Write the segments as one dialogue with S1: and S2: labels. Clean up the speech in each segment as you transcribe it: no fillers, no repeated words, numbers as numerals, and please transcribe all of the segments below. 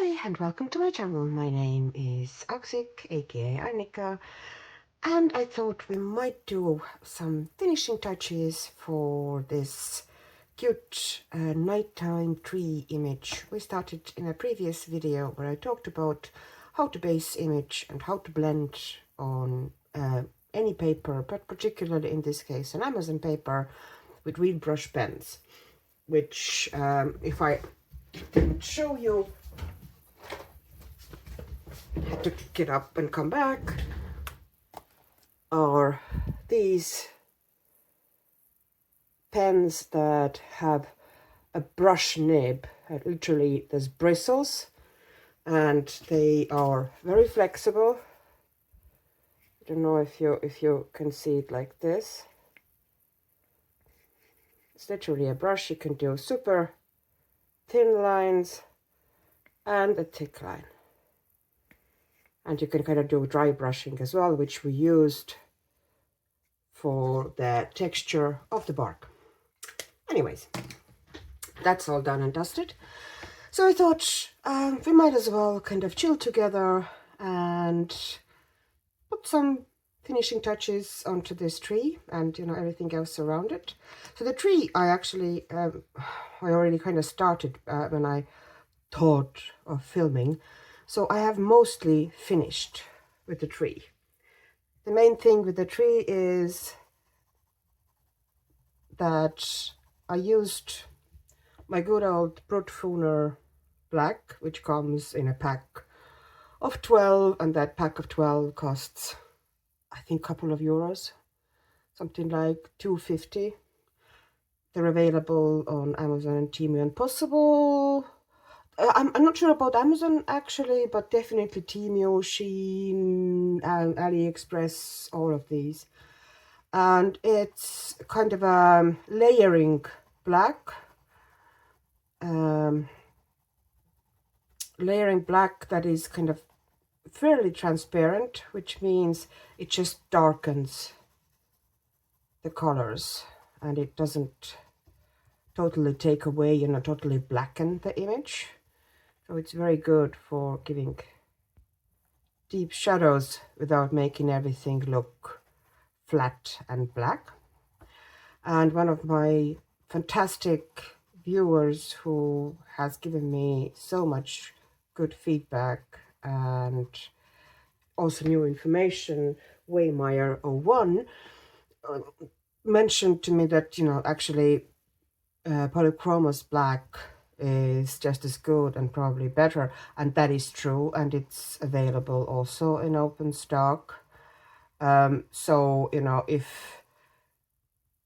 S1: Hi and welcome to my channel. My name is Arrtx, aka Annika, and I thought we might do some finishing touches for this cute nighttime tree image we started in a previous video where I talked about how to base image and how to blend on any paper, but particularly in this case an Amazon paper with real brush pens, which if I didn't show you, had to get up and come back, are these pens that have a brush nib. Literally there's bristles and they are very flexible. I don't know if you can see it like this. It's literally a brush. You can do super thin lines and a thick line. And you can kind of do dry brushing as well, which we used for the texture of the bark. Anyways, that's all done and dusted. So I thought we might as well kind of chill together and put some finishing touches onto this tree and, you know, everything else around it. So the tree, I actually, I already kind of started when I thought of filming. So I have mostly finished with the tree. The main thing with the tree is that I used my good old Brutfuner black, which comes in a pack of 12, and that pack of 12 costs, I think, a couple of euros, something like 2.50. They're available on Amazon and Temu and possible. I'm not sure about Amazon actually, but definitely Temu, Shein, and AliExpress, all of these. And it's kind of a layering black. Layering black that is kind of fairly transparent, which means it just darkens the colors and it doesn't totally take away, you know, totally blacken the image. So it's very good for giving deep shadows without making everything look flat and black. And one of my fantastic viewers who has given me so much good feedback and also new information, Waymeyer01, mentioned to me that, you know, actually polychromos black is just as good and probably better, and that is true, and it's available also in open stock. So, you know, if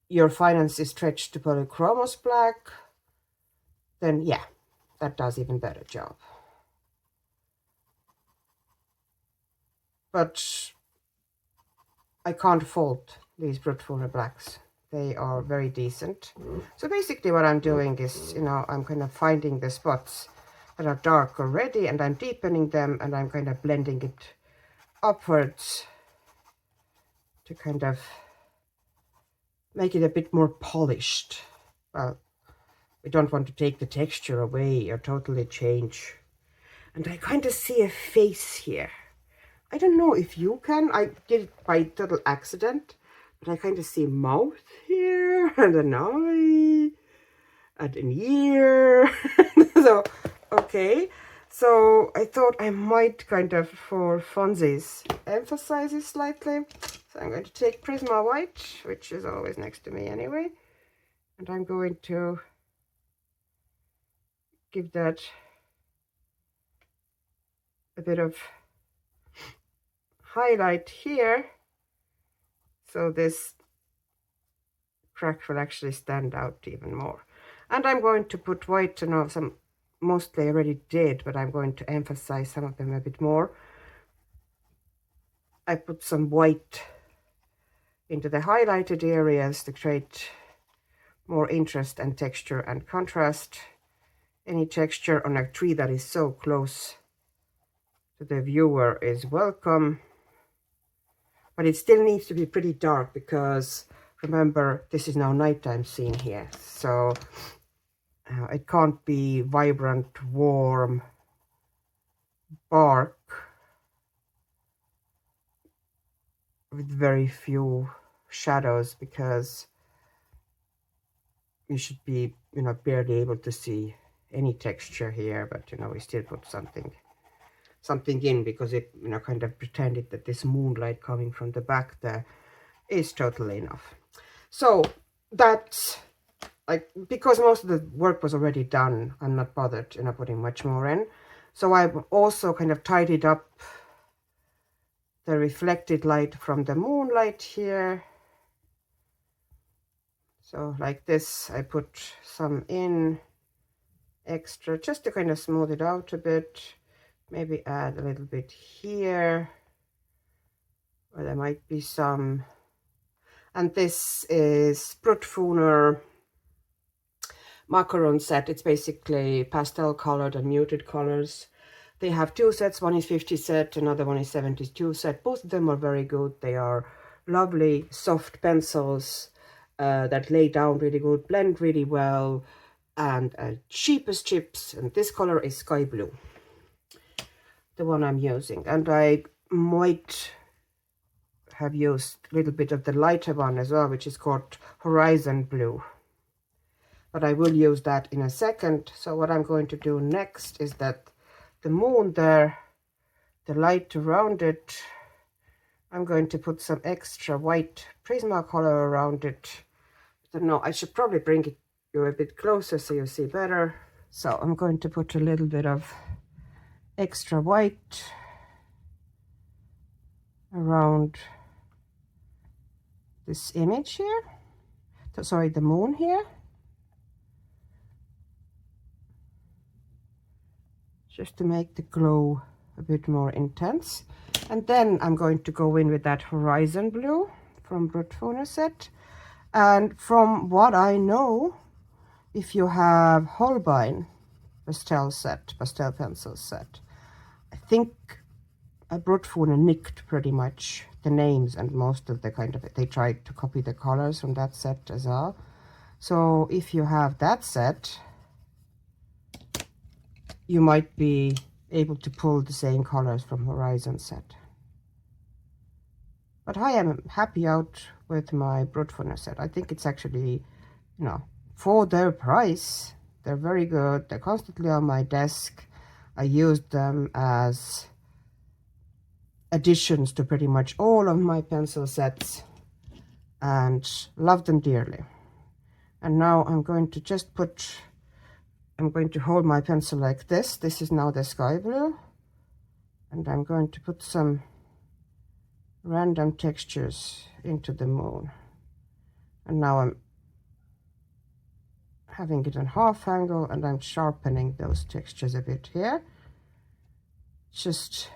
S1: your finance is stretched to polychromos black, then yeah, that does even better job. But I can't fault these Brutfuner blacks. They are very decent. So basically what I'm doing is, you know, I'm kind of finding the spots that are dark already and I'm deepening them and I'm kind of blending it upwards to kind of make it a bit more polished. Well, we don't want to take the texture away or totally change. And I kind of see a face here. I don't know if you can. I did it by total accident, but I kind of see a mouth here and an eye and an ear. So, okay. So I thought I might kind of, for funsies, emphasize it slightly. So I'm going to take Prisma White, which is always next to me anyway. And I'm going to give that a bit of highlight here, so this crack will actually stand out even more. And I'm going to put white, you know, some, mostly I already did, but I'm going to emphasize some of them a bit more. I put some white into the highlighted areas to create more interest and texture and contrast. Any texture on a tree that is so close to the viewer is welcome. But it still needs to be pretty dark because, remember, this is now nighttime scene here. So it can't be vibrant, warm, bark with very few shadows, because you should be, you know, barely able to see any texture here, but you know, we still put something in, because it, you know, kind of pretended that this moonlight coming from the back there is totally enough. So that's like, because most of the work was already done, I'm not bothered, you know, putting much more in. So I've also kind of tidied up the reflected light from the moonlight here. So like this, I put some in extra just to kind of smooth it out a bit. Maybe add a little bit here, or there might be some. And this is Brutfuner Macaron set. It's basically pastel colored and muted colors. They have two sets. One is 50 set, another one is 72 set. Both of them are very good. They are lovely, soft pencils that lay down really good, blend really well, and cheap as chips. And this color is sky blue, the one I'm using. And I might have used a little bit of the lighter one as well, which is called Horizon Blue. But I will use that in a second. So what I'm going to do next is that the moon there, the light around it, I'm going to put some extra white Prismacolor around it. I don't know, I should probably bring it you a bit closer so you see better. So I'm going to put a little bit of extra white around this image here. So, sorry, the moon here. Just to make the glow a bit more intense. And then I'm going to go in with that Horizon Blue from Brutfuner set. And from what I know, if you have Holbein pastel pencil set, I think Brutfuner nicked pretty much the names and most of the kind of, they tried to copy the colors from that set as well. So if you have that set, you might be able to pull the same colors from Horizon set. But I am happy out with my Brutfuner set. I think it's actually, you know, for their price, they're very good. They're constantly on my desk. I used them as additions to pretty much all of my pencil sets and love them dearly. And now I'm going to just put, I'm going to hold my pencil like this. This is now the sky blue. And I'm going to put some random textures into the moon. And now I'm having it on half angle and I'm sharpening those textures a bit here. Just,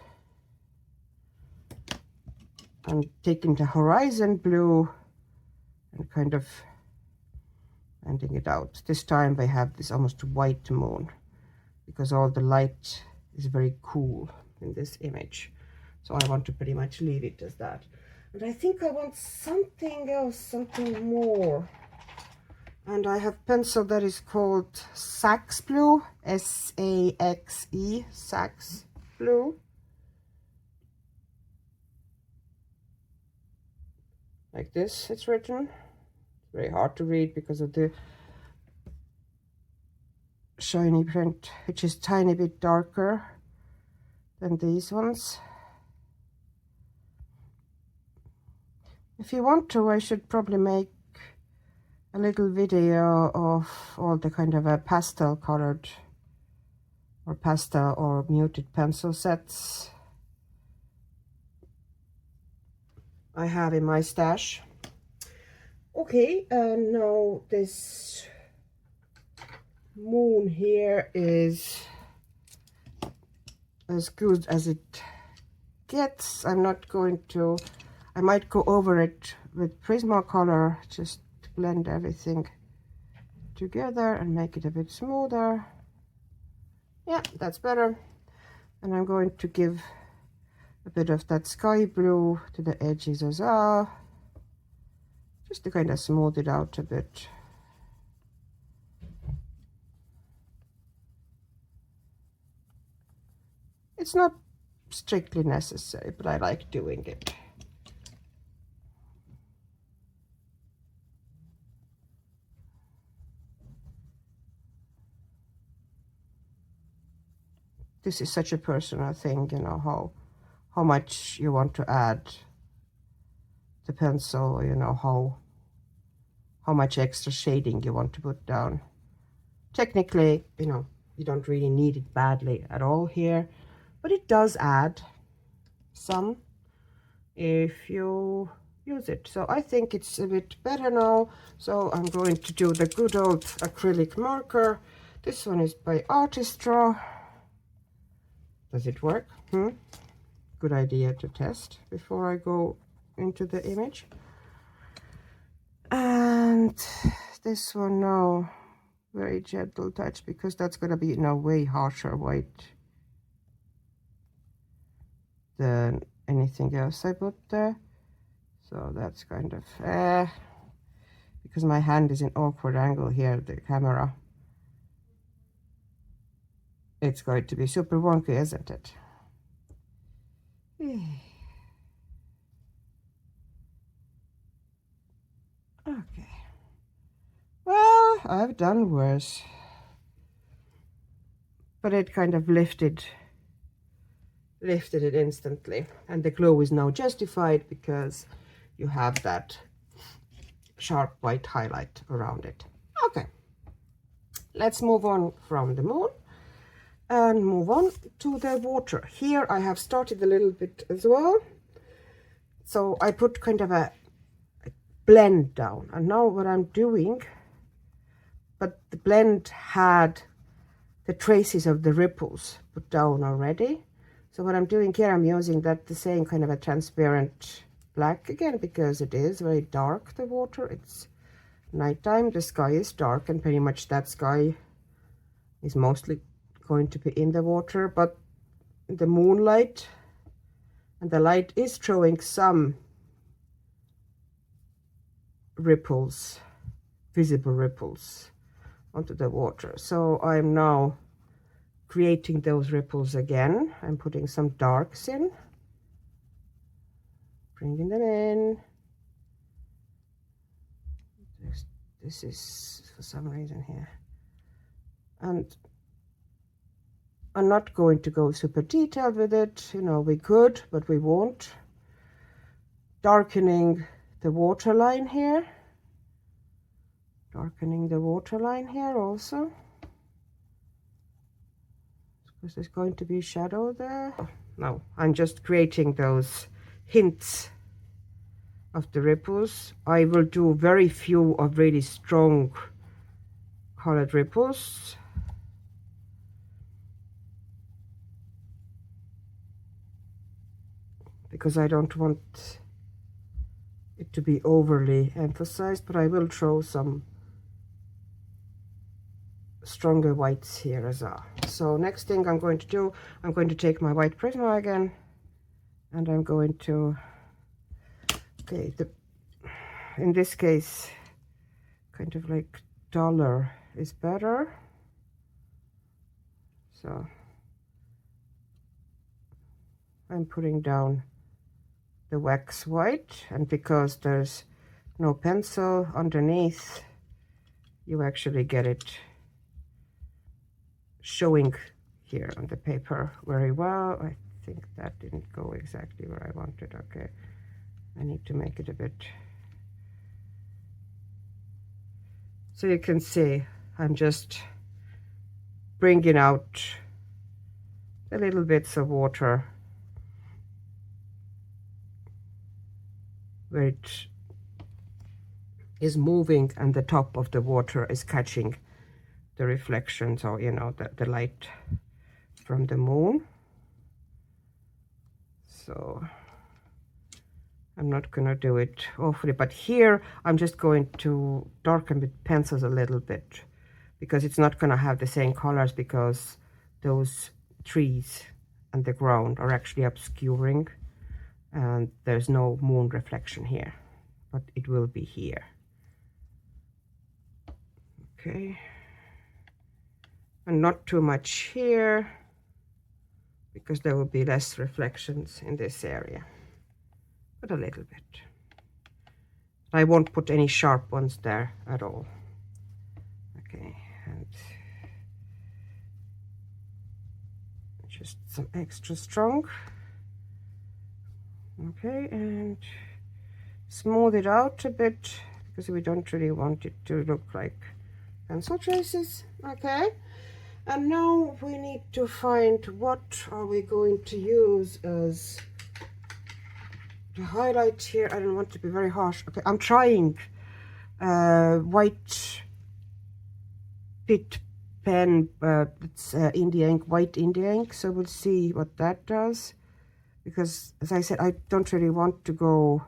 S1: I'm taking the Horizon Blue and kind of blending it out. This time I have this almost white moon because all the light is very cool in this image. So I want to pretty much leave it as that. And I think I want something else, something more. And I have pencil that is called Saxe Blue, S-A-X-E, Saxe Blue. Like this, it's written. It's very hard to read because of the shiny print, which is tiny bit darker than these ones. If you want to, I should probably make a little video of all the kind of pastel colored or pastel or muted pencil sets I have in my stash. Okay, and now this moon here is as good as it gets. I'm not going to, I might go over it with Prismacolor just to blend everything together and make it a bit smoother. Yeah, that's better. And I'm going to give a bit of that sky blue to the edges as well, just to kind of smooth it out a bit. It's not strictly necessary, but I like doing it. This is such a personal thing, you know, how much you want to add the pencil, you know, how much extra shading you want to put down. Technically, you know, you don't really need it badly at all here, but it does add some if you use it. So I think it's a bit better now. So I'm going to do the good old acrylic marker. This one is by Arrtx. Does it work? Good idea to test before I go into the image. And this one now, very gentle touch, because that's going to be in a way harsher white than anything else I put there. So that's kind of because my hand is in awkward angle here, the camera, it's going to be super wonky, isn't it? Okay, well, I've done worse, but it kind of lifted it instantly, and the glow is now justified because you have that sharp white highlight around it. Okay, let's move on from the moon and move on to the water. Here I have started a little bit as well, so I put kind of a blend down, and now what I'm doing, but the blend had the traces of the ripples put down already. So what I'm doing here, I'm using that the same kind of a transparent black again, because it is very dark, the water. It's nighttime, the sky is dark, and pretty much that sky is mostly going to be in the water, but the moonlight and the light is showing some ripples, visible ripples onto the water. So I'm now creating those ripples again. I'm putting some darks in, bringing them in. This is for some reason here, and I'm not going to go super detailed with it. You know, we could, but we won't. Darkening the waterline here, also, because there's going to be shadow there. No, I'm just creating those hints of the ripples. I will do very few of really strong colored ripples, because I don't want it to be overly emphasized, but I will throw some stronger whites here as well. So next thing I'm going to do, I'm going to take my white Prisma again, and I'm going to, okay, in this case, kind of like dollar is better. So I'm putting down the wax white, and because there's no pencil underneath, you actually get it showing here on the paper very well. I think that didn't go exactly where I wanted. Okay, I need to make it a bit, so you can see I'm just bringing out the little bits of water where it is moving and the top of the water is catching the reflections, or you know, the light from the moon. So I'm not gonna do it awfully, but here I'm just going to darken with pencils a little bit, because it's not gonna have the same colors, because those trees and the ground are actually obscuring, and there's no moon reflection here, but it will be here. Okay, and not too much here, because there will be less reflections in this area, but a little bit. I won't put any sharp ones there at all. Okay, and just some extra strong. Okay, and smooth it out a bit because we don't really want it to look like pencil traces. Okay, and now we need to find what are we going to use as the highlight here. I don't want to be very harsh. Okay, I'm trying white Pitt pen. It's India ink, white India ink. So we'll see what that does. Because, as I said, I don't really want to go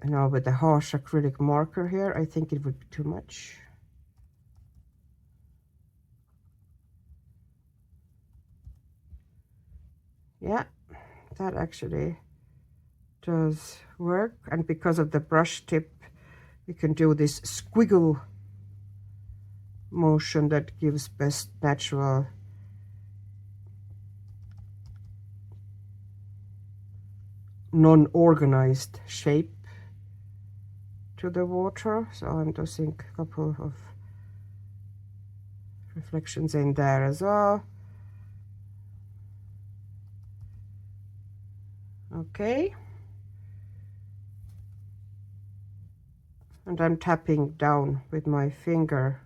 S1: with the harsh acrylic marker here. I think it would be too much. Yeah, that actually does work. And because of the brush tip, you can do this squiggle motion that gives best natural non-organized shape to the water. So I'm doing a couple of reflections in there as well. Okay, and I'm tapping down with my finger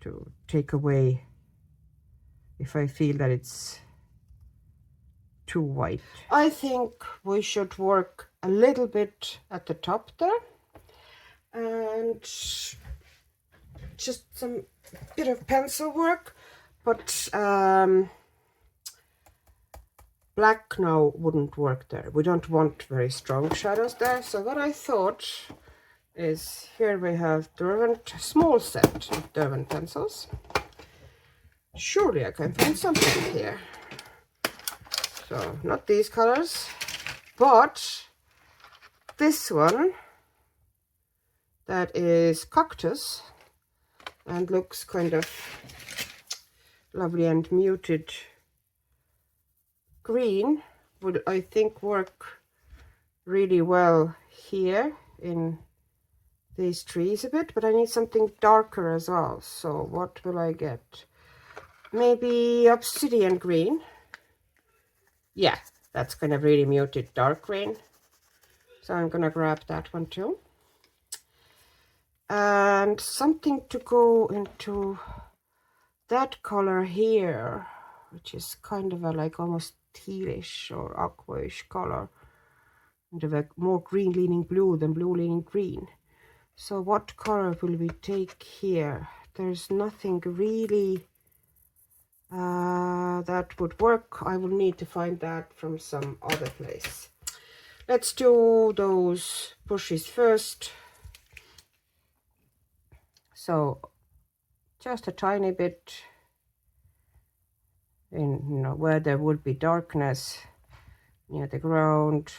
S1: to take away if I feel that it's too white. I think we should work a little bit at the top there, and just some bit of pencil work, but black now wouldn't work there. We don't want very strong shadows there. So what I thought is, here we have Derwent, small set of Derwent pencils. Surely I can find something here. So not these colors, but this one that is cactus and looks kind of lovely and muted green would, I think, work really well here in these trees a bit, but I need something darker as well. So what will I get? Maybe obsidian green. Yeah, that's kind of really muted dark green. So I'm gonna grab that one too. And something to go into that color here, which is kind of a like almost tealish or aquaish color, and a more green leaning blue than blue leaning green. So what color will we take here? There's nothing really that would work. I will need to find that from some other place. Let's do those bushes first. So just a tiny bit in, where there would be darkness near the ground.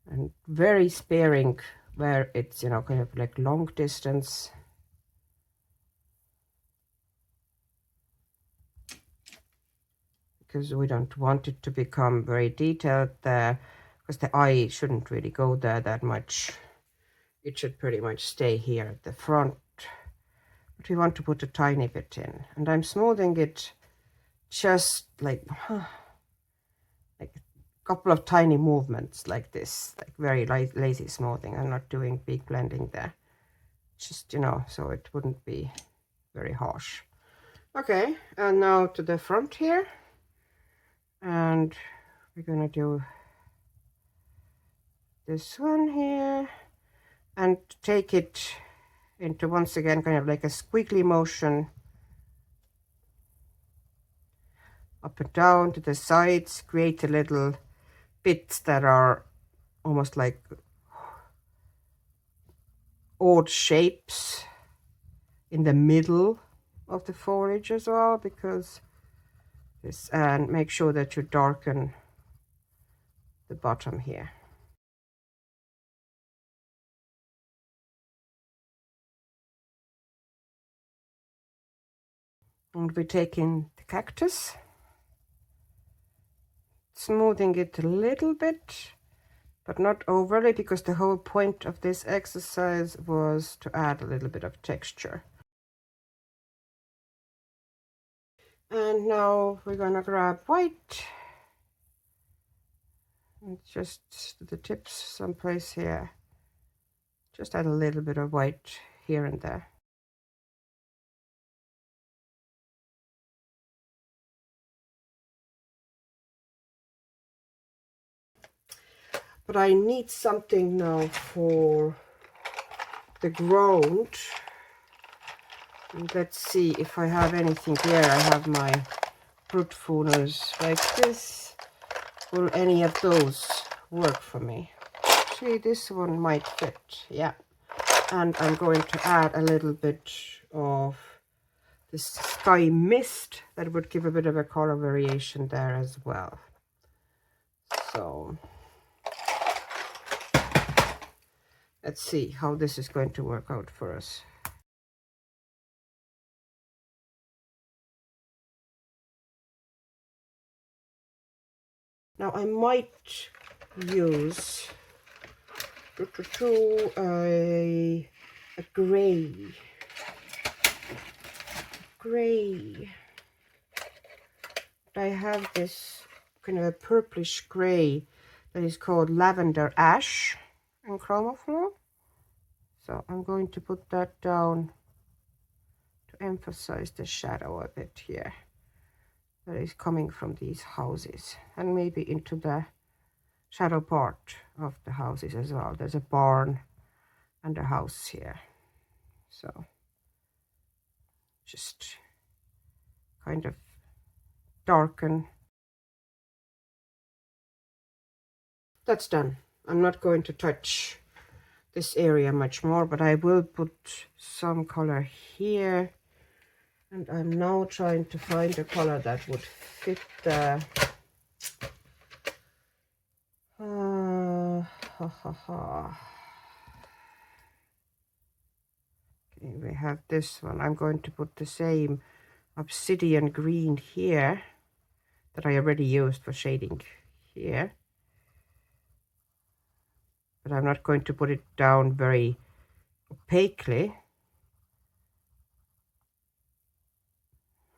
S1: And very sparing where it's, kind of like long distance. Because we don't want it to become very detailed there, because the eye shouldn't really go there that much. It should pretty much stay here at the front. But we want to put a tiny bit in. And I'm smoothing it just like a couple of tiny movements like this, like very lazy smoothing. I'm not doing big blending there. Just, so it wouldn't be very harsh. Okay, and now to the front here. And we're gonna do this one here and take it into, once again, kind of like a squiggly motion up and down to the sides, create a little bits that are almost like odd shapes in the middle of the foliage as well, because this, and make sure that you darken the bottom here. And we're taking the cactus, smoothing it a little bit, but not overly, because the whole point of this exercise was to add a little bit of texture. And now we're gonna grab white and just the tips someplace here. Just add a little bit of white here and there. But I need something now for the ground. And let's see if I have anything here. I have my Brutfuners like this. Will any of those work for me? See, this one might fit, yeah. And I'm going to add a little bit of this sky mist that would give a bit of a color variation there as well. So let's see how this is going to work out for us. Now I might use a gray. I have this kind of a purplish gray that is called lavender ash in Chromaflow. So I'm going to put that down to emphasize the shadow a bit here that is coming from these houses, and maybe into the shadow part of the houses as well. There's a barn and a house here, so just kind of darken. That's done. I'm not going to touch this area much more, but I will put some color here, and I'm now trying to find a color that would fit the Okay, we have this one. I'm going to put the same obsidian green here that I already used for shading here, but I'm not going to put it down very opaquely.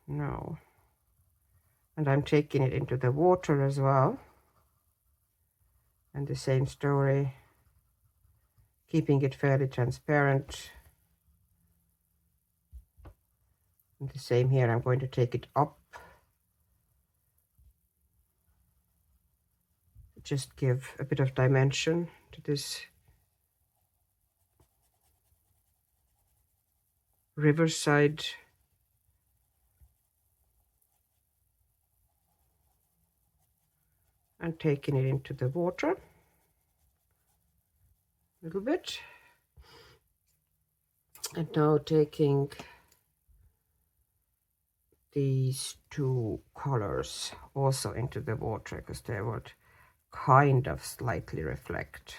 S1: No. And I'm taking it into the water as well, and the same story, keeping it fairly transparent. And the same here, I'm going to take it up, just give a bit of dimension to this riverside. And taking it into the water a little bit. And now taking these two colors also into the water, because they would kind of slightly reflect.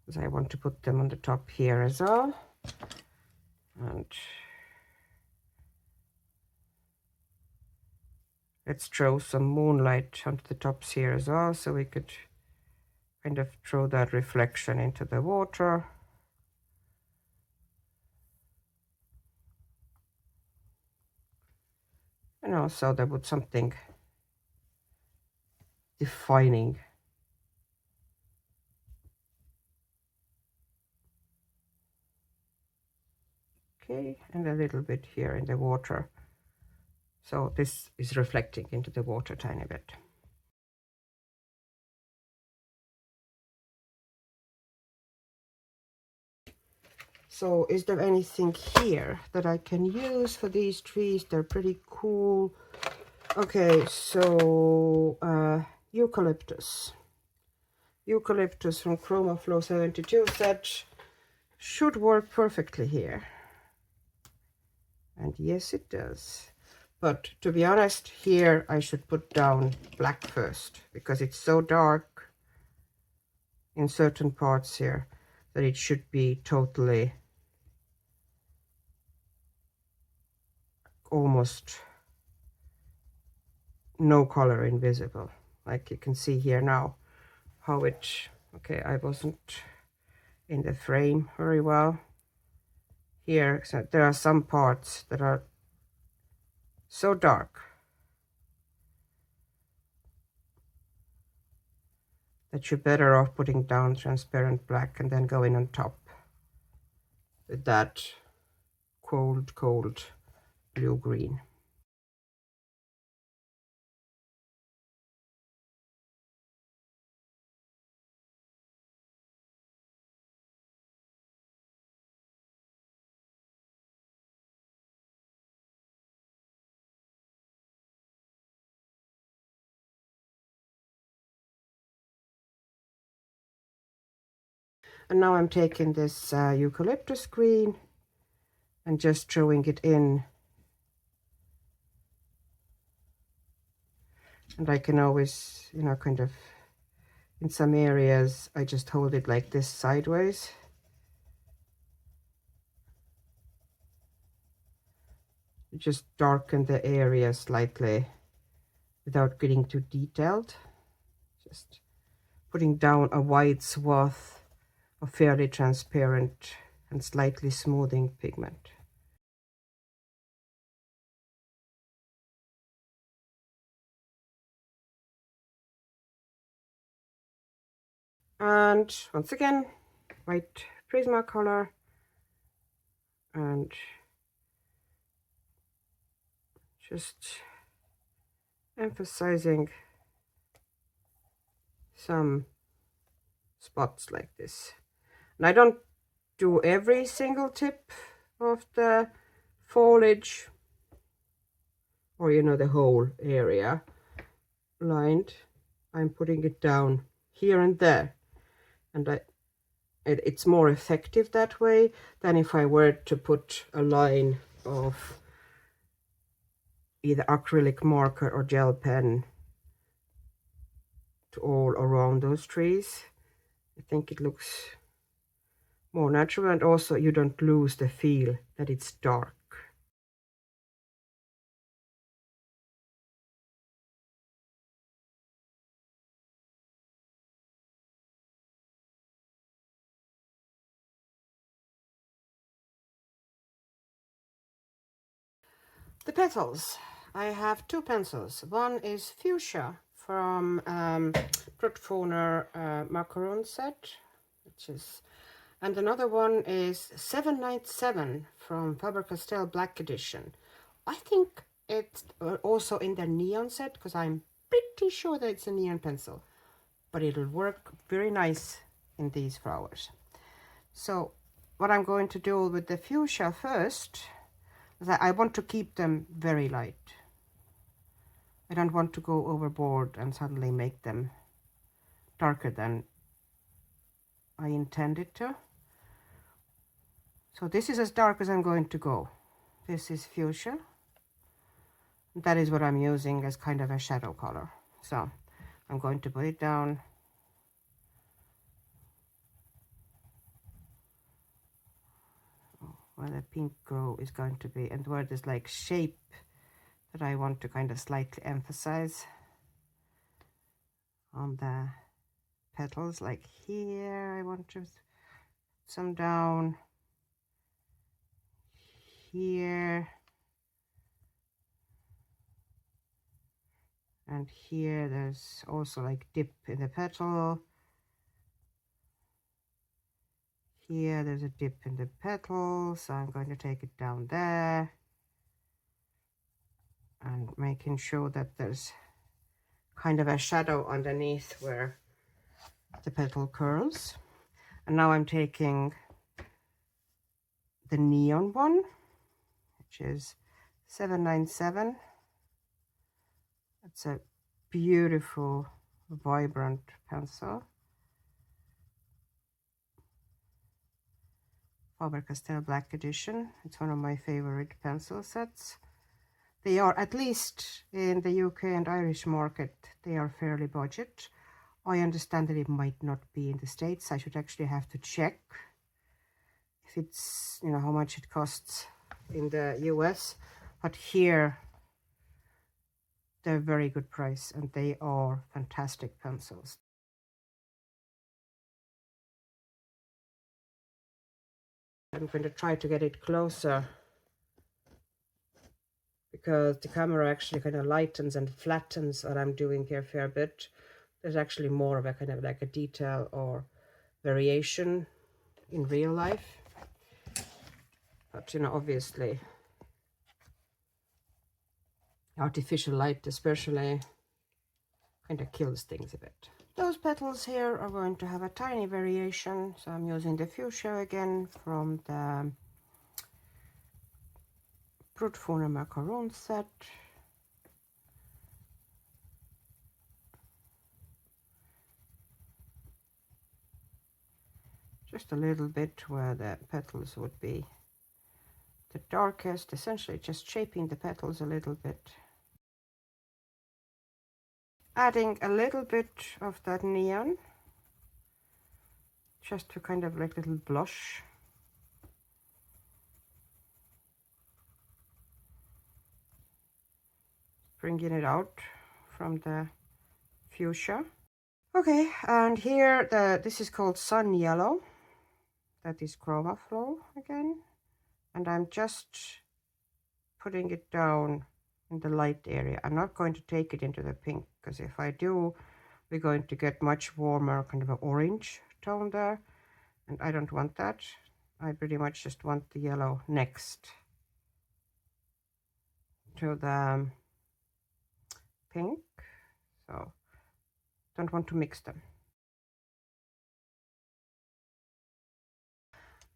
S1: Because I want to put them on the top here as well. And let's throw some moonlight onto the tops here as well, so we could kind of throw that reflection into the water. And also there would something defining. Okay, and a little bit here in the water. So this is reflecting into the water a tiny bit. So is there anything here that I can use for these trees? They're pretty cool. Okay, so eucalyptus. Eucalyptus from Chromaflow 72 set should work perfectly here. And yes, it does. But to be honest, here I should put down black first, because it's so dark in certain parts here that it should be totally almost no color invisible. Like you can see here now how it, okay, I wasn't in the frame very well. Here, so there are some parts that are so dark that you're better off putting down transparent black and then going on top with that cold blue-green. And now I'm taking this eucalyptus green and just throwing it in. And I can always, you know, kind of, in some areas, I just hold it like this sideways. Just darken the area slightly without getting too detailed. Just putting down a wide swath of fairly transparent and slightly smoothing pigment. And once again, white Prismacolor, and just emphasizing some spots like this. And I don't do every single tip of the foliage, or you know, the whole area lined. I'm putting it down here and there, and it's more effective that way than if I were to put a line of either acrylic marker or gel pen to all around those trees. I think it looks more natural, and also you don't lose the feel that it's dark. The petals. I have two pencils. One is Fuchsia from Brutfuner Macaron set, which is, and another one is 797 from Faber-Castell Black Edition. I think it's also in the neon set, because I'm pretty sure that it's a neon pencil, but it'll work very nice in these flowers. So what I'm going to do with the fuchsia first is that I want to keep them very light. I don't want to go overboard and suddenly make them darker than I intended to. So this is as dark as I'm going to go. This is fuchsia. That is what I'm using as kind of a shadow color. So I'm going to put it down. Where the pink glow is going to be, and where there's like shape that I want to kind of slightly emphasize on the petals, like here I want to put some down here, and here there's also like dip in the petal. Here there's a dip in the petal, so I'm going to take it down there and making sure that there's kind of a shadow underneath where the petal curls. And now I'm taking the neon one, which is 797. It's a beautiful, vibrant pencil. Faber-Castell Black Edition. It's one of my favorite pencil sets. They are, at least in the UK and Irish market, they are fairly budget. I understand that it might not be in the States. I should actually have to check if it's, you know, how much it costs in the US. But here, they're very good price and they are fantastic pencils. I'm going to try to get it closer because the camera actually kind of lightens and flattens what I'm doing here a fair bit. There's actually more of a kind of like a detail or variation in real life. But, you know, obviously, artificial light especially kind of kills things a bit. Those petals here are going to have a tiny variation. So I'm using the fuchsia again from the Brutfuner Macaron set. Just a little bit where the petals would be the darkest, essentially just shaping the petals a little bit. Adding a little bit of that neon, just to kind of like little blush. Bringing it out from the fuchsia. Okay, and here this is called Sun Yellow. That is Chromaflow again. And I'm just putting it down in the light area. I'm not going to take it into the pink, because if I do, we're going to get much warmer, kind of an orange tone there. And I don't want that. I pretty much just want the yellow next to the pink. So don't want to mix them.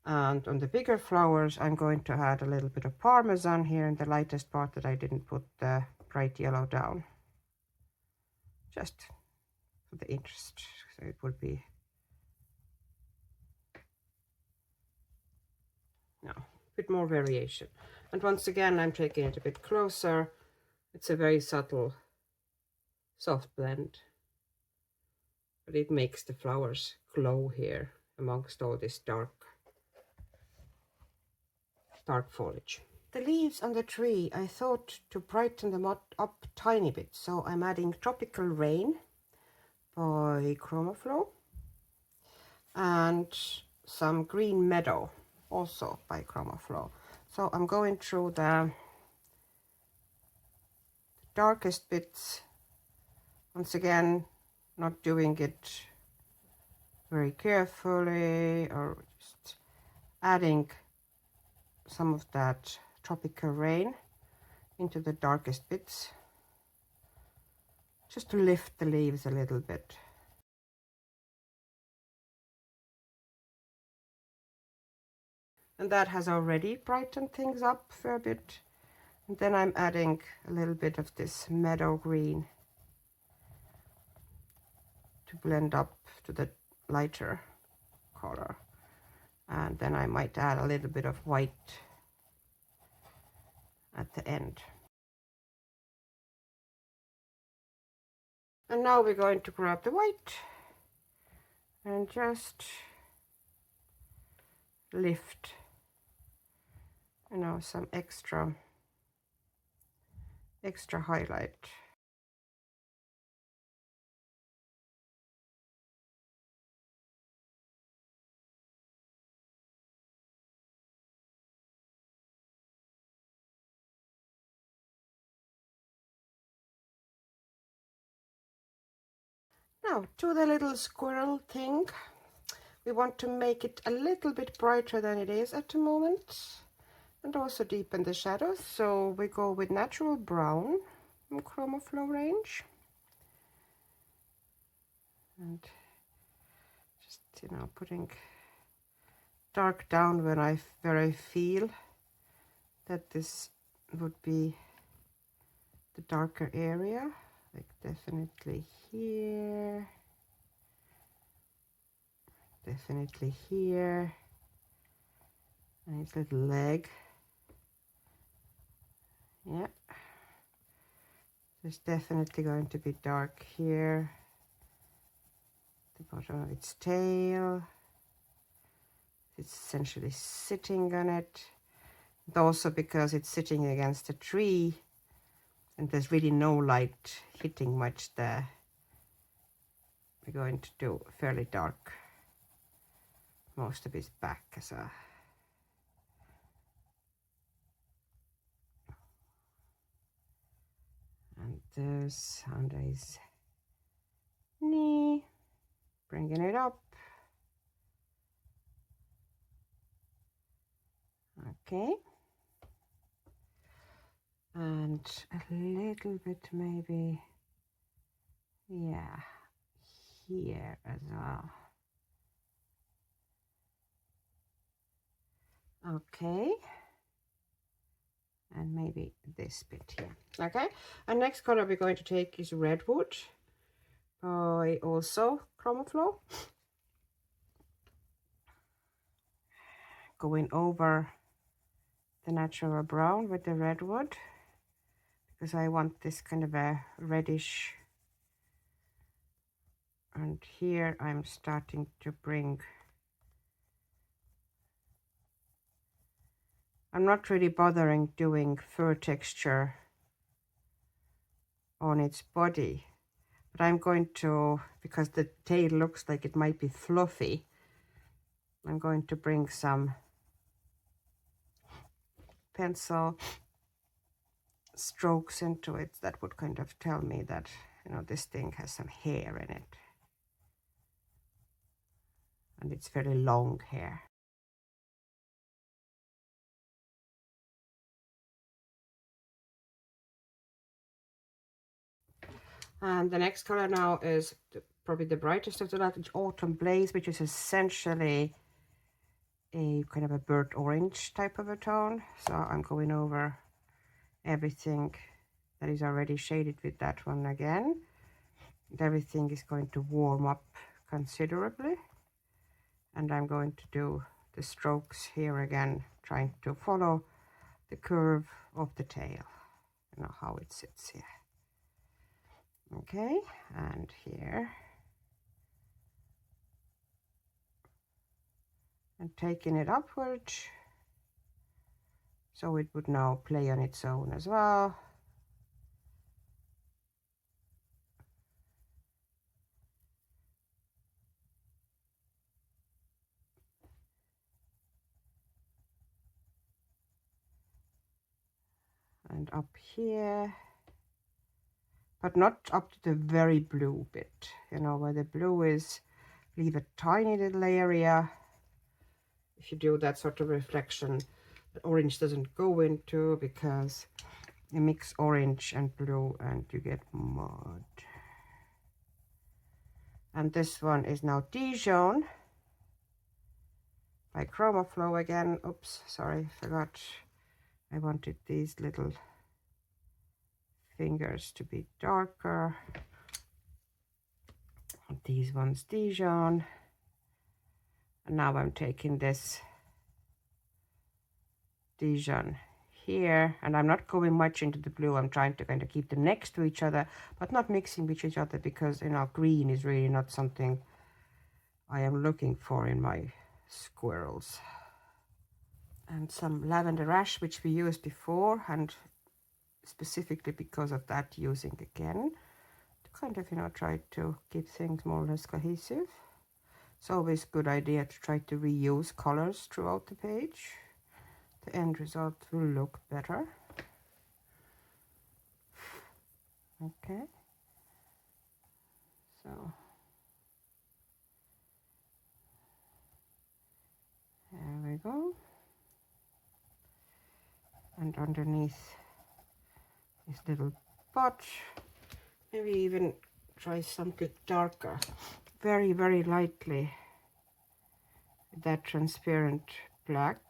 S1: And on the bigger flowers, I'm going to add a little bit of Parmesan here in the lightest part that I didn't put the bright yellow down. Just for the interest. So it would be, no, a bit more variation. And once again, I'm taking it a bit closer. It's a very subtle, soft blend. But it makes the flowers glow here amongst all this dark foliage. The leaves on the tree, I thought to brighten them up tiny bit. So I'm adding Tropical Rain by Chromaflow and some Green Meadow also by Chromaflow. So I'm going through the darkest bits. Once again, not doing it very carefully, or just adding some of that Tropical Rain into the darkest bits, just to lift the leaves a little bit. And that has already brightened things up for a bit. And then I'm adding a little bit of this meadow green to blend up to the lighter color. And then I might add a little bit of white at the end. And now we're going to grab the white and just lift, you know, some extra highlight. Now to the little squirrel thing. We want to make it a little bit brighter than it is at the moment, and also deepen the shadows. So we go with natural brown from Chromaflow range, and just, you know, putting dark down where I feel that this would be the darker area, like definitely here, definitely here, and his little leg. Yeah, there's definitely going to be dark here, the bottom of its tail. It's essentially sitting on it. And also because it's sitting against a tree and there's really no light hitting much there, we're going to do fairly dark most of his back as well. And this under his knee, bringing it up. Okay. And a little bit maybe, yeah, here as well. Okay. And maybe this bit here. Okay. And next color we're going to take is Redwood by also Chromaflow. Going over the natural brown with the redwood because I want this kind of a reddish. And here I'm starting to bring, I'm not really bothering doing fur texture on its body, but I'm going to, because the tail looks like it might be fluffy, I'm going to bring some pencil strokes into it that would kind of tell me that, you know, this thing has some hair in it. And it's very long hair. And the next color now is probably the brightest of the lot, it's Autumn Blaze, which is essentially a kind of a burnt orange type of a tone. So I'm going over everything that is already shaded with that one again. And everything is going to warm up considerably. And I'm going to do the strokes here again, trying to follow the curve of the tail, you know, how it sits here. Okay, and here. And taking it upwards, so it would now play on its own as well. And up here, but not up to the very blue bit, you know, where the blue is, leave a tiny little area. If you do that sort of reflection, the orange doesn't go into, because you mix orange and blue and you get mud. And this one is now Dijon by Chromaflow again. Oops, sorry, forgot. I wanted these little fingers to be darker. These ones Dijon. And now I'm taking this Dijon here, and I'm not going much into the blue. I'm trying to kind of keep them next to each other, but not mixing with each other, because, you know, green is really not something I am looking for in my squirrels. And some lavender ash, which we used before, and specifically because of that, using again to kind of, you know, try to keep things more or less cohesive. It's always a good idea to try to reuse colors throughout the page. The end result will look better. Okay, so there we go. And underneath this little pot, maybe even try something darker, very, very lightly, that transparent black,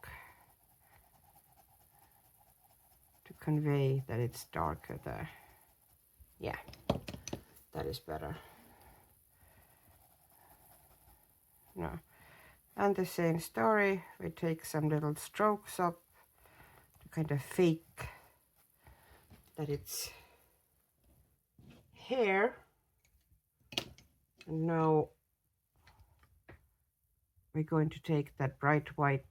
S1: to convey that it's darker there. Yeah, that is better. No. And the same story, we take some little strokes up to kind of fake that it's hair. And now we're going to take that bright white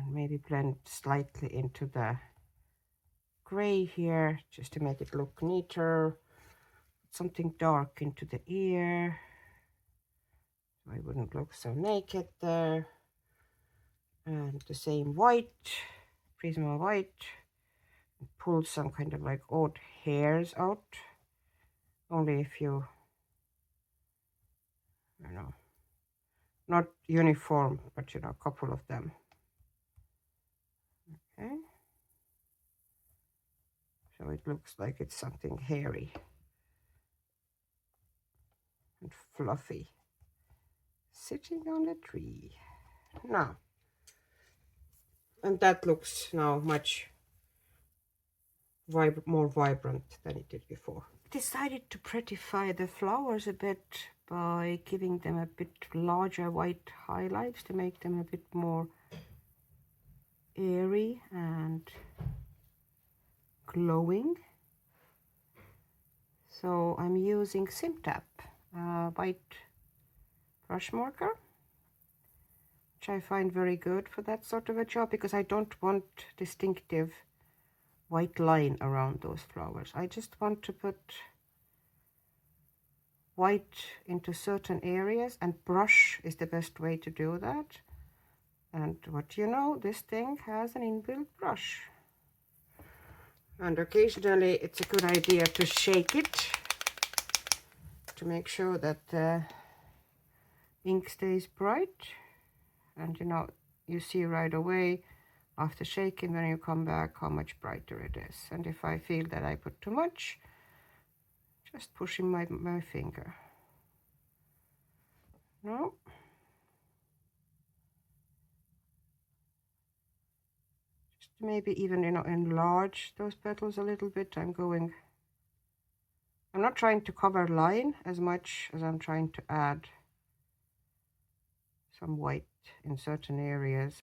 S1: And maybe blend slightly into the gray here, just to make it look neater. Something dark into the ear, so I wouldn't look so naked there. And the same white, Prisma white. Pull some kind of like odd hairs out. Only if you know, not uniform, but you know, a couple of them. Okay. So it looks like it's something hairy and fluffy sitting on a tree. Now, and that looks now much more vibrant than it did before. Decided to prettify the flowers a bit by giving them a bit larger white highlights to make them a bit more airy and glowing. So I'm using Simtap white brush marker, which I find very good for that sort of a job, because I don't want distinctive white line around those flowers. I just want to put white into certain areas, and brush is the best way to do that. And what you know, this thing has an inbuilt brush. And occasionally it's a good idea to shake it to make sure that the ink stays bright. And you know, you see right away after shaking, when you come back, how much brighter it is. And if I feel that I put too much, just pushing my finger. No. Just maybe even, you know, enlarge those petals a little bit. I'm not trying to cover line as much as I'm trying to add some white in certain areas.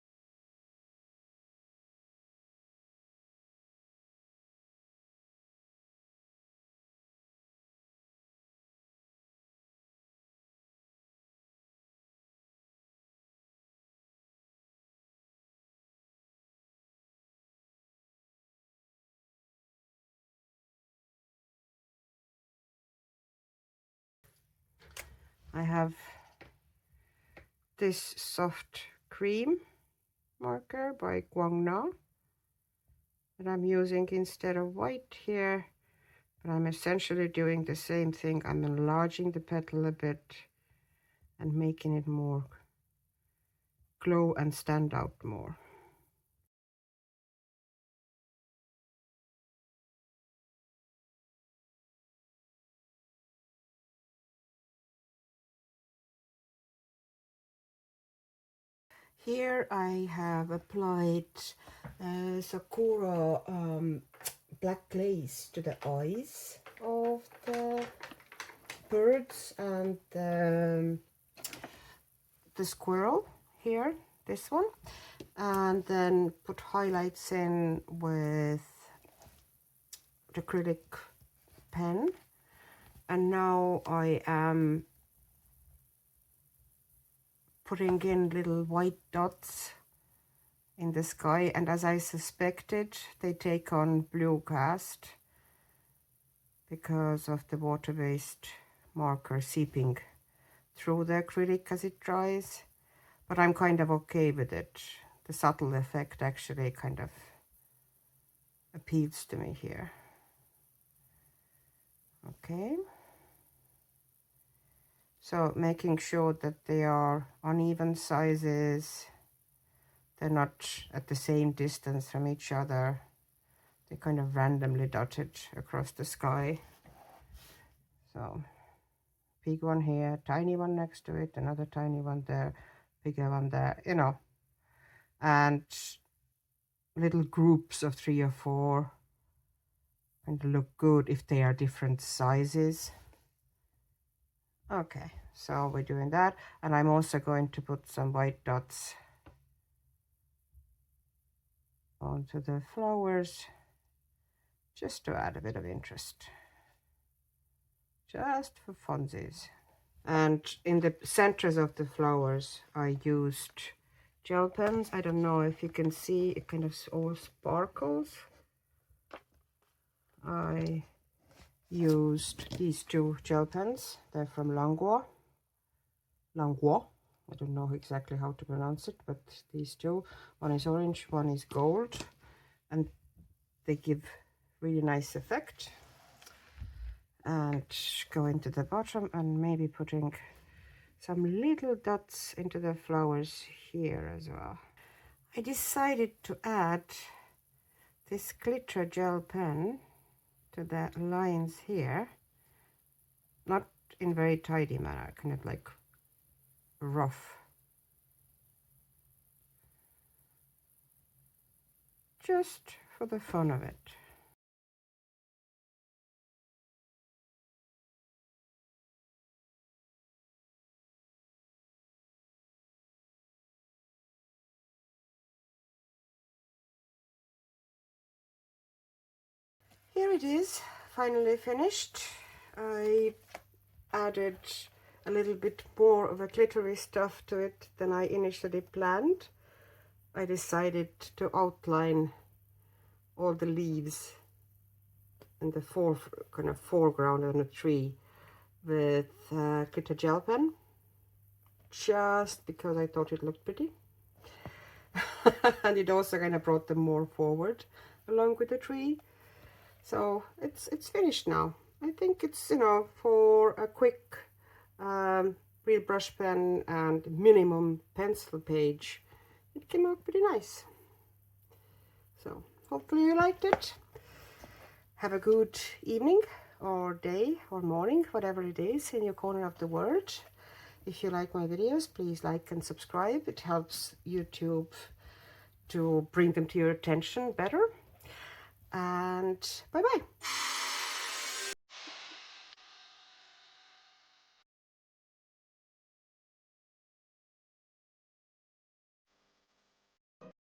S1: I have this soft cream marker by GuangNa that I'm using instead of white here, but I'm essentially doing the same thing. I'm enlarging the petal a bit and making it more glow and stand out more. Here I have applied Sakura black glaze to the eyes of the birds and the squirrel here, this one, and then put highlights in with the acrylic pen. And now I am putting in little white dots in the sky, and as I suspected, they take on blue cast because of the water-based marker seeping through the acrylic as it dries. But I'm kind of okay with it. The subtle effect actually kind of appeals to me here. Okay. So making sure that they are uneven sizes, they're not at the same distance from each other. They're kind of randomly dotted across the sky. So big one here, tiny one next to it, another tiny one there, bigger one there, you know. And little groups of 3 or 4 and look good if they are different sizes. Okay, so we're doing that, and I'm also going to put some white dots onto the flowers just to add a bit of interest, just for funsies. And in the centers of the flowers I used gel pens. I don't know if you can see, it kind of all sparkles. I used these two gel pens. They're from Langua. I don't know exactly how to pronounce it, but these two. One is orange, one is gold, and they give really nice effect. And go into the bottom and maybe putting some little dots into the flowers here as well. I decided to add this glitter gel pen to the lines here, not in very tidy manner, kind of like rough, just for the fun of it. Here it is, finally finished. I added a little bit more of a glittery stuff to it than I initially planned. I decided to outline all the leaves and the kind of foreground on the tree with glitter gel pen, just because I thought it looked pretty. And it also kind of brought them more forward along with the tree. So it's finished now. I think it's, you know, for a quick real brush pen and minimum pencil page, it came out pretty nice. So hopefully you liked it. Have a good evening or day or morning, whatever it is in your corner of the world. If you like my videos, please like and subscribe. It helps YouTube to bring them to your attention better. And bye-bye.